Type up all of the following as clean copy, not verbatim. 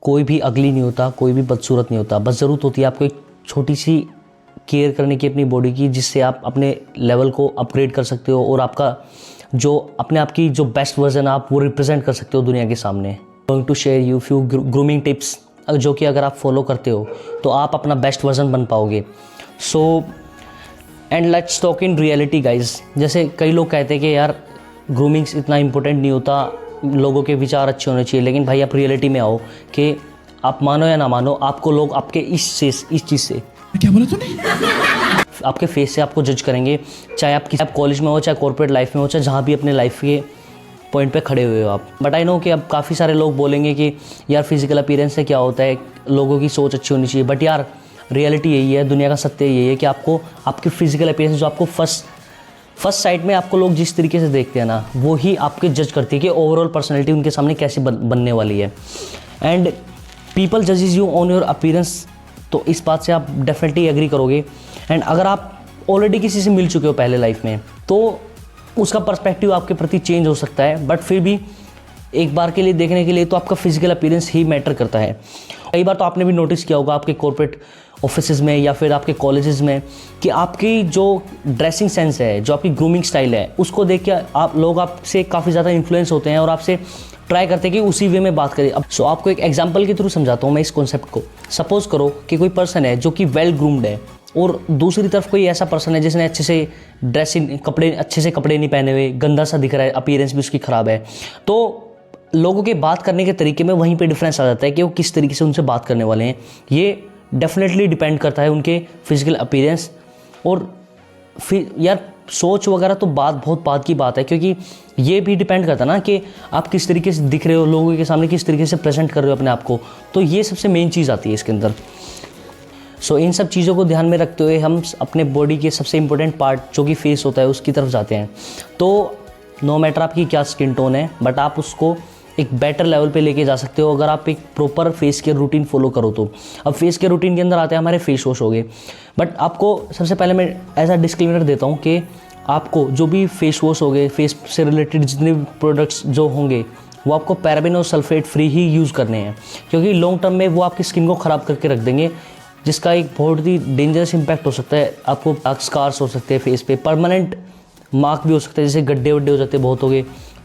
कोई भी अगली नहीं होता, कोई भी बदसूरत नहीं होता, बस ज़रूरत होती है आपको एक छोटी सी केयर करने की अपनी बॉडी की, जिससे आप अपने लेवल को अपग्रेड कर सकते हो और आपका जो अपने आप की जो बेस्ट वर्जन आप वो रिप्रेजेंट कर सकते हो दुनिया के सामने। Going to share you few grooming tips जो कि अगर आप फॉलो करते हो तो आप अपना बेस्ट वर्जन बन पाओगे। So and let's talk in reality guys. जैसे कई लोग कहते हैं कि यार ग्रूमिंग्स इतना इंपॉर्टेंट नहीं होता, लोगों के विचार अच्छे होने चाहिए, लेकिन भाई आप रियलिटी में आओ कि आप मानो या ना मानो, आपको लोग आपके इस चीज़ से क्या बोला तूने? आपके फेस से आपको जज करेंगे, चाहे आप कॉलेज में हो, चाहे कॉर्पोरेट लाइफ में हो, चाहे जहाँ भी अपने लाइफ के पॉइंट पे खड़े हुए हो आप। बट आई नो कि अब काफ़ी सारे लोग बोलेंगे कि यार फिजिकल अपीयरेंस से क्या होता है, लोगों की सोच अच्छी होनी चाहिए। बट यार रियलिटी यही है, दुनिया का सत्य यही है कि आपको आपकी फिजिकल अपीयरेंस जो आपको फर्स्ट साइड में आपको लोग जिस तरीके से देखते हैं ना, वो ही आपके जज करती है कि ओवरऑल पर्सनैलिटी उनके सामने कैसी बनने वाली है। एंड पीपल जजेज यू ऑन योर अपीयरेंस, तो इस बात से आप डेफिनेटली एग्री करोगे। एंड अगर आप ऑलरेडी किसी से मिल चुके हो पहले लाइफ में, तो उसका पर्सपेक्टिव आपके प्रति चेंज हो सकता है, बट फिर भी एक बार के लिए देखने के लिए तो आपका फिजिकल अपीयरेंस ही मैटर करता है। कई बार तो आपने भी नोटिस किया होगा आपके कॉर्पोरेट ऑफिसेज में या फिर आपके कॉलेजेस में कि आपकी जो ड्रेसिंग सेंस है, जो आपकी ग्रूमिंग स्टाइल है, उसको देख के आप लोग आपसे काफ़ी ज़्यादा इन्फ्लुएंस होते हैं और आपसे ट्राई करते हैं कि उसी वे में बात करें। अब सो आपको एक एग्जांपल के थ्रू समझाता हूँ मैं इस कॉन्सेप्ट को। सपोज करो कि कोई पर्सन है जो कि वेल ग्रूम्ड है और दूसरी तरफ कोई ऐसा पर्सन है जिसने अच्छे से अच्छे से कपड़े नहीं पहने हुए, गंदा सा दिख रहा है, अपीयरेंस भी उसकी ख़राब है। तो लोगों के बात करने के तरीके में वहीं पे डिफरेंस आ जाता है कि वो किस तरीके से उनसे बात करने वाले हैं। ये डेफिनेटली डिपेंड करता है उनके फिजिकल अपीयरेंस। और फिर यार सोच वगैरह तो बहुत बात की बात है, क्योंकि ये भी डिपेंड करता है ना कि आप किस तरीके से दिख रहे हो, लोगों के सामने किस तरीके से प्रेजेंट कर रहे हो अपने आप को। तो ये सबसे मेन चीज़ आती है इसके अंदर। सो इन सब चीज़ों को ध्यान में रखते हुए हम अपने बॉडी के सबसे इंपॉर्टेंट पार्ट जो कि फेस होता है उसकी तरफ जाते हैं। तो नो मैटर आपकी क्या स्किन टोन है, बट आप उसको एक बेटर लेवल पे लेके जा सकते हो अगर आप एक proper face care routine follow करो तो। अब फेस केयर रूटीन के अंदर आते हैं हमारे फेस वॉश हो गए। बट आपको सबसे पहले मैं ऐसा डिस्क्लेमर देता हूँ कि आपको जो भी फेस वॉश हो गए, फेस से रिलेटेड जितने भी प्रोडक्ट्स जो होंगे, वो आपको पैराबेन और सल्फेट फ्री ही यूज़ करने हैं, क्योंकि लॉन्ग टर्म में वो आपकी स्किन को ख़राब करके रख देंगे, जिसका एक बहुत ही डेंजरस इम्पैक्ट हो सकता है। आपको डार्क स्कार्स हो सकते हैं फेस पे, परमानेंट मार्क भी हो सकता है, जैसे गड्ढे वड्ढे हो जाते हैं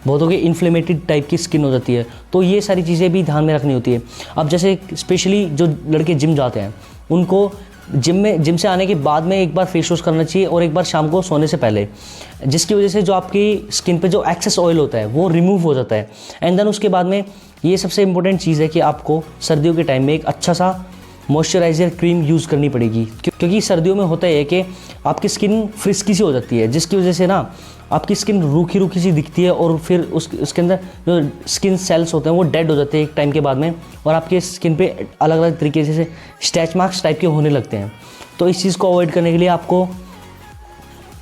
बहुतों के इन्फ्लेमेटेड टाइप की स्किन हो जाती है। तो ये सारी चीज़ें भी ध्यान में रखनी होती है। अब जैसे स्पेशली जो लड़के जिम जाते हैं, उनको जिम से आने के बाद में एक बार फेस वॉश करना चाहिए और एक बार शाम को सोने से पहले, जिसकी वजह से जो आपकी स्किन पे जो एक्सेस ऑयल होता है वो रिमूव हो जाता है। एंड देन उसके बाद में ये सबसे इंपॉर्टेंट चीज़ है कि आपको सर्दियों के टाइम में एक अच्छा सा मॉइस्चराइज़र क्रीम यूज़ करनी पड़ेगी, क्योंकि सर्दियों में होता है कि आपकी स्किन फ्रिस्की सी हो जाती है, जिसकी वजह से ना आपकी स्किन रूखी सी दिखती है और फिर उसके अंदर जो स्किन सेल्स होते हैं वो डेड हो जाते हैं एक टाइम के बाद में, और आपके स्किन पे अलग अलग तरीके से स्टैच मार्क्स टाइप के होने लगते हैं। तो इस चीज़ को अवॉइड करने के लिए आपको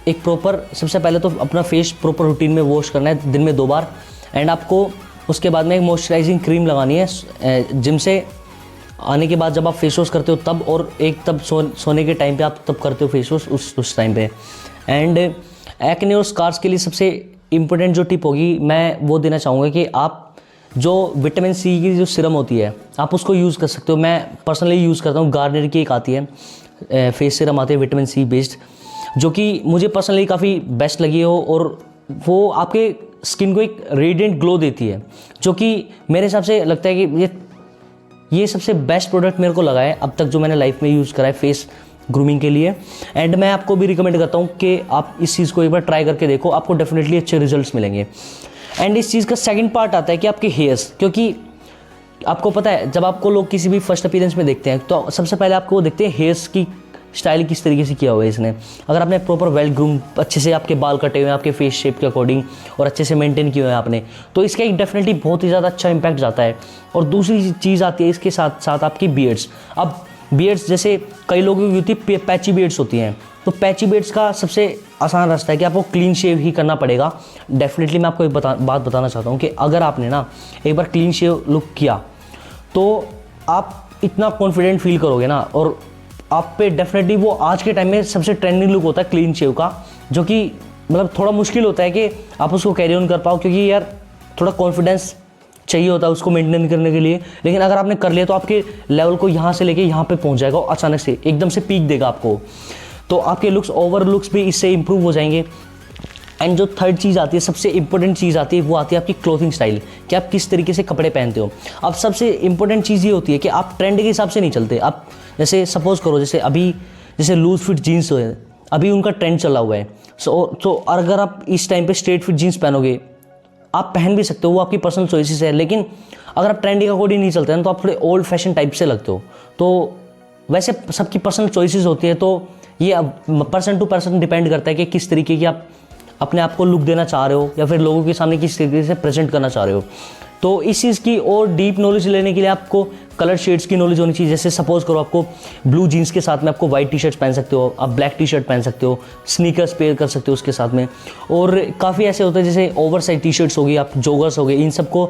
एक प्रॉपर, सबसे पहले तो अपना फेस प्रॉपर रूटीन में वॉश करना है दिन में 2 बार। एंड आपको उसके बाद में एक मॉइस्चराइजिंग क्रीम लगानी है जिम से आने के बाद, जब आप फेस वॉश करते हो तब, और एक तब सोने के टाइम पे आप तब करते हो फेस वॉश उस टाइम पे। एंड एक्ने और स्कार्स के लिए सबसे इम्पोर्टेंट जो टिप होगी मैं वो देना चाहूँगा कि आप जो विटामिन सी की जो सिरम होती है आप उसको यूज़ कर सकते हो। मैं पर्सनली यूज़ करता हूँ, गार्नियर की एक आती है फेस सिरम आती है विटामिन सी बेस्ड, जो कि मुझे पर्सनली काफ़ी बेस्ट लगी हो, और वो आपके स्किन को एक रेडिएंट ग्लो देती है, जो कि मेरे हिसाब से लगता है कि ये सबसे बेस्ट प्रोडक्ट मेरे को लगा है अब तक जो मैंने लाइफ में यूज़ करा है फेस ग्रूमिंग के लिए। एंड मैं आपको भी रिकमेंड करता हूँ कि आप इस चीज़ को एक बार ट्राई करके देखो, आपको डेफिनेटली अच्छे रिजल्ट्स मिलेंगे। एंड इस चीज़ का सेकंड पार्ट आता है कि आपके हेयर्स, क्योंकि आपको पता है जब आपको लोग किसी भी फर्स्ट अपीयरेंस में देखते हैं तो सबसे पहले आपको देखते हैं हेयर्स की स्टाइल किस तरीके से किया हुआ है इसने। अगर आपने प्रॉपर वेल ग्रूम, अच्छे से आपके बाल कटे हुए हैं आपके फेस शेप के अकॉर्डिंग और अच्छे से मेंटेन किए हुए हैं आपने, तो इसका एक डेफिनेटली बहुत ही ज़्यादा अच्छा इंपैक्ट जाता है। और दूसरी चीज़ आती है इसके साथ साथ आपकी बियर्ड्स। अब बियर्ड्स जैसे कई लोगों की होती है पैची बियर्ड्स होती हैं, तो पैची बियर्ड्स का सबसे आसान रास्ता है कि आपको क्लीन शेव ही करना पड़ेगा। डेफिनेटली मैं आपको एक बात बताना चाहता हूँ कि अगर आपने ना एक बार क्लीन शेव लुक किया तो आप इतना कॉन्फिडेंट फील करोगे ना, और आप पे डेफिनेटली वो आज के टाइम में सबसे ट्रेंडिंग लुक होता है क्लीन शेव का, जो कि मतलब थोड़ा मुश्किल होता है कि आप उसको कैरी ऑन कर पाओ, क्योंकि यार थोड़ा कॉन्फिडेंस चाहिए होता है उसको मेंटेन करने के लिए, लेकिन अगर आपने कर लिया तो आपके लेवल को यहाँ से लेके यहाँ पे पहुँच जाएगा, अचानक से एकदम से पीक देगा आपको। तो आपके लुक्स, ओवर लुक्स भी इससे इंप्रूव हो जाएंगे। एंड जो थर्ड चीज़ आती है, सबसे इंपॉर्टेंट चीज़ आती है, वो आती है आपकी क्लोथिंग स्टाइल, कि आप किस तरीके से कपड़े पहनते हो। अब सबसे इंपॉर्टेंट चीज़ ये होती है कि आप ट्रेंड के हिसाब से नहीं चलते। आप जैसे सपोज करो, जैसे अभी जैसे लूज फिट जीन्स है, अभी उनका ट्रेंड चला हुआ है। तो अगर आप इस टाइम पे स्ट्रेट फिट जीन्स पहनोगे, आप पहन भी सकते हो, वो आपकी पर्सनल चॉइसेस है, लेकिन अगर आप ट्रेंड के अकॉर्डिंग नहीं चलते हैं तो आप थोड़े ओल्ड फैशन टाइप से लगते हो। तो वैसे सबकी पर्सनल चॉइसेस होती है, तो ये पर्सन टू पर्सन डिपेंड करता है कि किस तरीके की आप अपने आप को लुक देना चाह रहे हो या फिर लोगों के सामने किस तरीके से प्रेजेंट करना चाह रहे हो। तो इस चीज़ की और डीप नॉलेज लेने के लिए आपको कलर शेड्स की नॉलेज होनी चाहिए। जैसे सपोज करो आपको ब्लू जीन्स के साथ में आपको वाइट टी शर्ट पहन सकते हो, आप ब्लैक टी शर्ट पहन सकते हो, स्नीकर्स पेयर कर सकते हो उसके साथ में। और काफ़ी ऐसे होते हैं जैसे ओवर साइज टी शर्ट्स हो गई, आप जोगर्स हो गए, इन सबको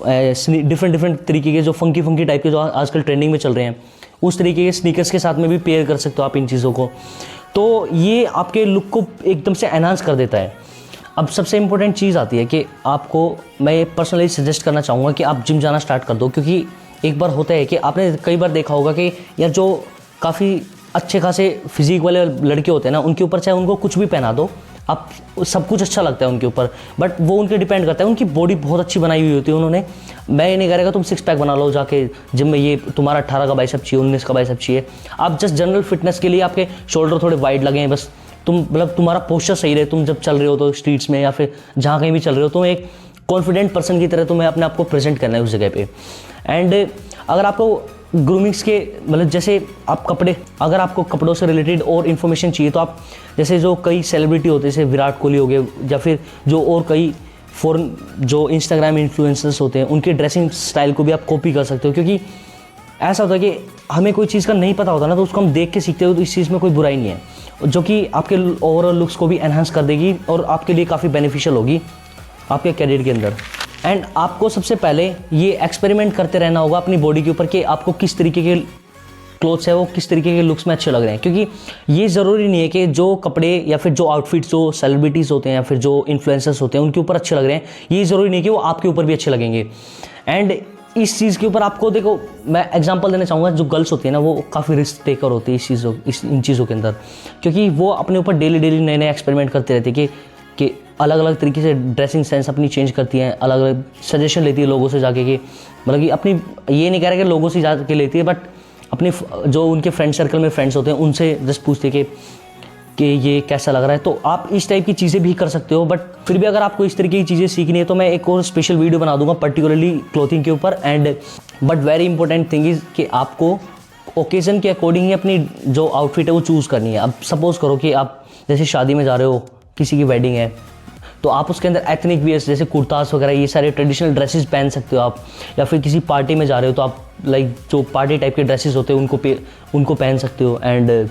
डिफरेंट तरीके के जो फंकी टाइप के जो आजकल ट्रेंडिंग में चल रहे हैं, उस तरीके के स्नीकर्स के साथ में भी पेयर कर सकते हो आप इन चीज़ों को। तो ये आपके लुक को एकदम से एनहांस कर देता है। अब सबसे इंपॉर्टेंट चीज़ आती है कि आपको मैं पर्सनली सजेस्ट करना चाहूँगा कि आप जिम जाना स्टार्ट कर दो, क्योंकि एक बार होता है कि आपने कई बार देखा होगा कि यार जो काफ़ी अच्छे खासे फिजिक वाले लड़के होते हैं ना, उनके ऊपर चाहे उनको कुछ भी पहना दो, आप सब कुछ अच्छा लगता है उनके ऊपर, बट वो उनके डिपेंड करता है, उनकी बॉडी बहुत अच्छी बनाई हुई होती है उन्होंने। मैं ये नहीं कह रहा तुम 6 पैक बना लो जाके जिम में, ये तुम्हारा 18 का बाइसेप चाहिए, 19 का बाइसेप चाहिए। आप जस्ट जनरल फिटनेस के लिए आपके शोल्डर थोड़े वाइड लगे हैं, बस तुम मतलब तुम्हारा पोस्चर सही रहे, तुम जब चल रहे हो तो स्ट्रीट्स में या फिर जहाँ कहीं भी चल रहे हो, तो एक कॉन्फिडेंट पर्सन की तरह तुम्हें अपने आप को प्रेजेंट करना है उस जगह पे। एंड अगर आपको ग्रूमिंग्स के मतलब जैसे आप कपड़े, अगर आपको कपड़ों से रिलेटेड और इन्फॉर्मेशन चाहिए तो आप जैसे जो कई सेलिब्रिटी होते हैं जैसे विराट कोहली हो गए, या फिर जो और कई फॉरेन जो इंस्टाग्राम इन्फ्लुएंसर्स होते हैं, उनके ड्रेसिंग स्टाइल को भी आप कॉपी कर सकते हो। क्योंकि ऐसा होता है कि हमें कोई चीज़ का नहीं पता होता ना, तो उसको हम देख के सीखते हो, तो इस चीज़ में कोई बुराई नहीं है, जो कि आपके ओवरऑल लुक्स को भी एनहांस कर देगी और आपके लिए काफ़ी बेनिफिशियल होगी आपके कैरियर के अंदर। एंड आपको सबसे पहले ये एक्सपेरिमेंट करते रहना होगा अपनी बॉडी के ऊपर कि आपको किस तरीके के क्लोथ्स है वो किस तरीके के लुक्स में अच्छे लग रहे हैं। क्योंकि ये ज़रूरी नहीं है कि जो कपड़े या फिर जो आउटफिट्स जो सेलिब्रिटीज़ होते हैं या फिर जो इन्फ्लुएंसर्स होते हैं उनके ऊपर अच्छे लग रहे हैं, ये ज़रूरी नहीं कि वो आपके ऊपर भी अच्छे लगेंगे। एंड इस चीज़ के ऊपर आपको देखो, मैं एग्जांपल देना चाहूँगा, जो गर्ल्स होती है ना वो काफ़ी रिस्क टेकर होती है इन चीज़ों के अंदर, क्योंकि वो अपने ऊपर डेली नए नए एक्सपेरिमेंट करते रहती है कि अलग अलग तरीके से ड्रेसिंग सेंस अपनी चेंज करती हैं, अलग अलग सजेशन लेती है लोगों से जाके, कि मतलब कि अपनी, ये नहीं कह रहा कि लोगों से जाके लेती है, बट अपने जो उनके फ्रेंड सर्कल में फ्रेंड्स होते हैं उनसे जस्ट पूछते कि ये कैसा लग रहा है। तो आप इस टाइप की चीज़ें भी कर सकते हो। बट फिर भी अगर आपको इस तरीके की चीज़ें सीखनी है तो मैं एक और स्पेशल वीडियो बना दूंगा पर्टिकुलरली क्लोथिंग के ऊपर। And but very important thing is कि आपको ओकेज़न के अकॉर्डिंग ही अपनी जो आउटफिट है वो चूज़ करनी है। अब सपोज़ करो कि आप जैसे शादी में जा रहे हो, किसी की वेडिंग है, तो आप उसके अंदर एथनिक वेयर्स जैसे कुर्तास वगैरह ये सारे ट्रेडिशनल ड्रेसेस पहन सकते हो आप। या फिर किसी पार्टी में जा रहे हो तो आप लाइक जो पार्टी टाइप के ड्रेसेस होते हैं उनको पहन सकते हो। एंड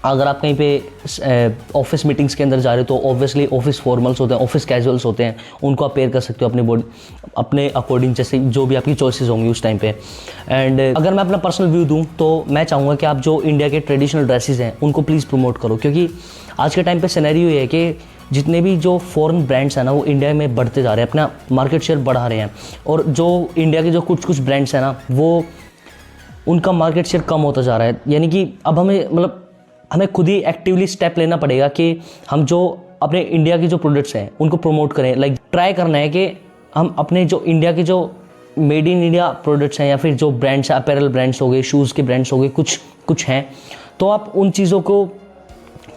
अगर आप कहीं पे ऑफिस मीटिंग्स के अंदर जा रहे हो तो ऑब्वियसली ऑफिस फॉर्मल्स होते हैं, ऑफिस कैजुअल्स होते हैं, उनको आप पेयर कर सकते हो अपनी बॉडी अपने अकॉर्डिंग, जैसे जो भी आपकी चॉइसेस होंगी उस टाइम पे। एंड अगर मैं अपना पर्सनल व्यू दूं तो मैं चाहूँगा कि आप जो इंडिया के ट्रेडिशनल ड्रेसेस हैं उनको प्लीज़ प्रमोट करो, क्योंकि आज के टाइम पे सिनेरियो ये है कि जितने भी जो फॉरेन ब्रांड्स हैं ना वो इंडिया में बढ़ते जा रहे हैं, अपना मार्केट शेयर बढ़ा रहे हैं, और जो इंडिया के जो कुछ ब्रांड्स हैं ना वो उनका मार्केट शेयर कम होता जा रहा है। यानी कि अब हमें खुद ही एक्टिवली स्टेप लेना पड़ेगा कि हम जो अपने इंडिया के जो प्रोडक्ट्स हैं उनको प्रमोट करें। लाइक ट्राई करना है कि हम अपने जो इंडिया के जो मेड इन इंडिया प्रोडक्ट्स हैं या फिर जो ब्रांड्स हैं, अपैरल ब्रांड्स हो गए, शूज़ के ब्रांड्स हो गए, कुछ हैं, तो आप उन चीज़ों को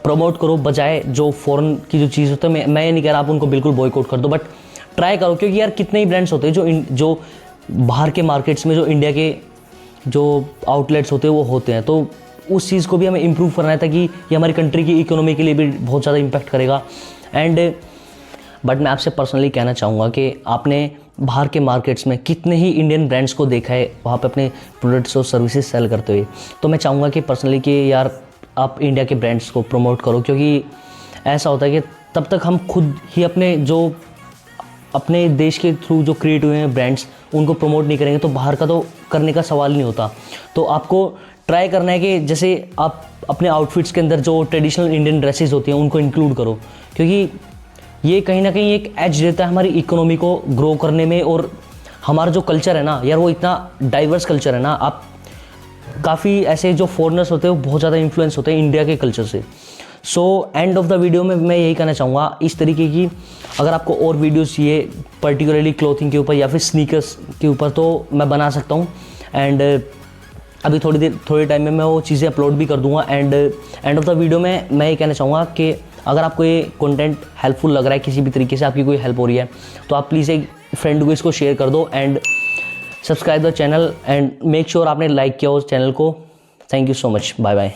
प्रमोट करो बजाय जो फॉरेन की जो चीज़ होता है। मैं ये नहीं कह रहा आप उनको बिल्कुल बॉयकॉट कर दो, बट ट्राई करो, क्योंकि यार कितने ही ब्रांड्स होते हैं जो बाहर के मार्केट्स में जो इंडिया के जो आउटलेट्स होते हैं वो होते हैं। तो उस चीज़ को भी हमें इम्प्रूव करना है ताकि ये हमारी कंट्री की इकोनॉमी के लिए भी बहुत ज़्यादा इम्पैक्ट करेगा। एंड बट मैं आपसे पर्सनली कहना चाहूँगा कि आपने बाहर के मार्केट्स में कितने ही इंडियन ब्रांड्स को देखा है वहाँ पे अपने प्रोडक्ट्स और सर्विसेज सेल करते हुए। तो मैं चाहूँगा कि पर्सनली कि यार आप इंडिया के ब्रांड्स को प्रमोट करो, क्योंकि ऐसा होता है कि तब तक हम खुद ही अपने देश के थ्रू जो क्रिएट हुए हैं ब्रांड्स उनको प्रमोट नहीं करेंगे तो बाहर का तो करने का सवाल नहीं होता। तो आपको ट्राई करना है कि जैसे आप अपने आउटफिट्स के अंदर जो ट्रेडिशनल इंडियन ड्रेसेस होती हैं उनको इंक्लूड करो, क्योंकि ये कहीं ना कहीं एक एज देता है हमारी इकोनॉमी को ग्रो करने में, और हमारा जो कल्चर है ना यार, वो इतना डाइवर्स कल्चर है ना। आप काफ़ी ऐसे जो फॉरेनर्स होते हैं वो बहुत ज़्यादा इन्फ्लुएंस होते हैं इंडिया के कल्चर से। So end of the video में मैं यही कहना चाहूँगा, इस तरीके की अगर आपको और वीडियोस चाहिए पर्टिकुलरली क्लोथिंग के ऊपर या फिर स्नीकर्स के ऊपर, तो मैं बना सकता हूँ। एंड अभी थोड़ी टाइम में मैं वो चीज़ें अपलोड भी कर दूँगा। And end of the video में मैं ये कहना चाहूँगा कि अगर आपको ये कंटेंट हेल्पफुल लग रहा है, किसी भी तरीके से आपकी कोई हेल्प हो रही है, तो आप प्लीज़ एक फ्रेंड को इसको शेयर कर दो and subscribe the channel and make sure आपने लाइक किया उस चैनल को। Thank you so much, bye bye.